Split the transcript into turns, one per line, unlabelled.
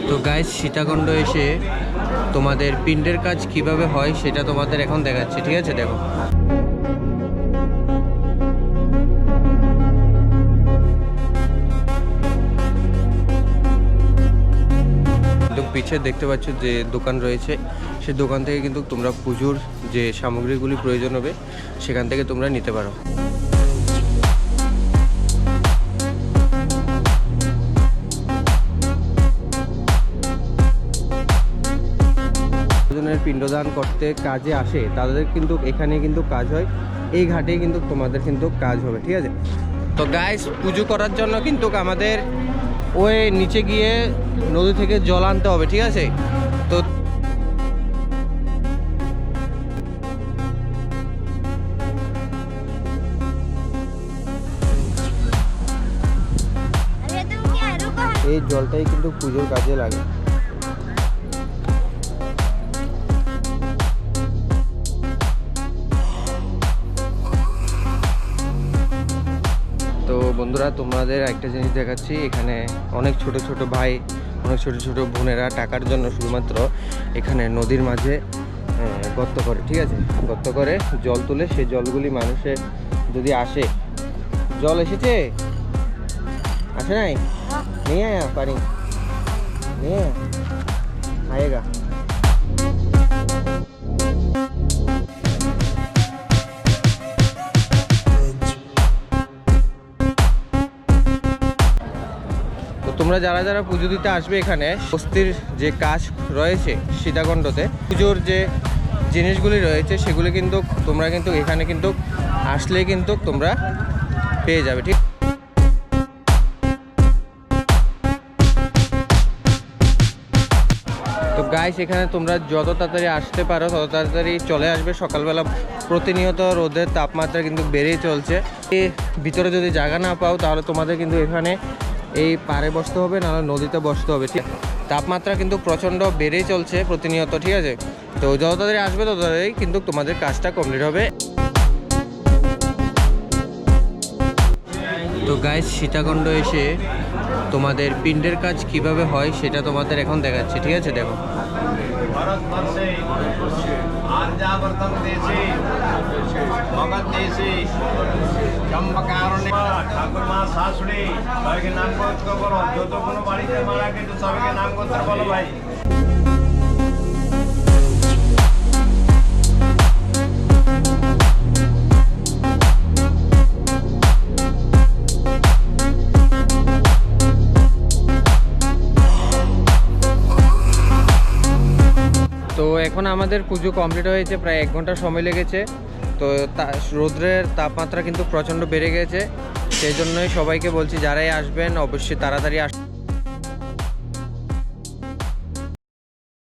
তো গাইস সীতাকুণ্ড এসে তোমাদের পিণ্ডের কাজ কিভাবে হয় সেটা তোমাদের এখন দেখাচ্ছি, ঠিক আছে? দেখো, পিছে দেখতে পাচ্ছ যে দোকান রয়েছে, সেই দোকান থেকে কিন্তু তোমরা পুজোর যে সামগ্রীগুলি প্রয়োজন হবে সেখান থেকে তোমরা নিতে পারো। পিণ্ডদান করতে কাজে আসে তাদের কিন্তু এখানে কিন্তু কাজ হয়, এই ঘাটে কিন্তু তোমাদের কিন্তু কাজ হবে, ঠিক আছে? তো গাইস পুজো করার জন্য কিন্তু আমাদের ওই নিচে গিয়ে নদী থেকে জল আনতে হবে, ঠিক আছে? তো এই জলটাই কিন্তু পুজোর কাজে লাগে। তো বন্ধুরা, তোমাদের একটা জিনিস দেখাচ্ছি, এখানে অনেক ছোট ছোট ভাই, অনেক ছোট ছোট বোনেরা টাকার জন্য শুধুমাত্র এখানে নদীর মাঝে গর্ত করে, ঠিক আছে? গর্ত করে জল তুলে, সেই জলগুলি মানুষের যদি আসে, জল এসেছে আসে নাই নিয়ে আয়া পানি নিয়ে আয়েগা। তোমরা যারা যারা পুজো দিতে আসবে এখানে, বস্তির যে কাজ রয়েছে সীতাকুণ্ডতে, পুজোর যে জিনিসগুলি রয়েছে সেগুলি কিন্তু তোমরা কিন্তু এখানে কিন্তু আসলে কিন্তু তোমরা পেয়ে যাবে, ঠিক? তো গাইস এখানে তোমরা যত তাড়াতাড়ি আসতে পারো তত তাড়াতাড়ি চলে আসবে। সকালবেলা প্রতিনিয়ত রোদের তাপমাত্রা কিন্তু বেড়েই চলছে। ভিতরে যদি জায়গা না পাও তাহলে তোমাদের কিন্তু এখানে এই পাড়ে বসতে হবে, নাহলে নদীতে বসতে হবে, ঠিক? তাপমাত্রা কিন্তু প্রচণ্ড বেড়েই চলছে প্রতিনিয়ত, ঠিক আছে? তো যত তাড়াতাড়ি আসবে তত তাড়াতাড়ি কিন্তু তোমাদের কাজটা কমপ্লিট হবে। তো গাইস সীতাকুণ্ড এসে তোমাদের পিণ্ডের কাজ কিভাবে হয় সেটা তোমাদের এখন দেখাচ্ছি, ঠিক আছে? দেখো,
ঠাকুর মা শাশুড়ি সবাইকে নাম করতে বলো, যত কোনো বাড়িতে মারা গেছে সবাইকে নাম করতে বলো ভাই।
তো এখন আমাদের পুজো কমপ্লিট হয়েছে, প্রায় 1 ঘন্টা সময় লেগেছে। তো রৌদ্রের তাপমাত্রা কিন্তু প্রচণ্ড বেড়ে গেছে, সেই জন্যই সবাইকে বলছি যারাই আসবেন অবশ্যই তাড়াতাড়ি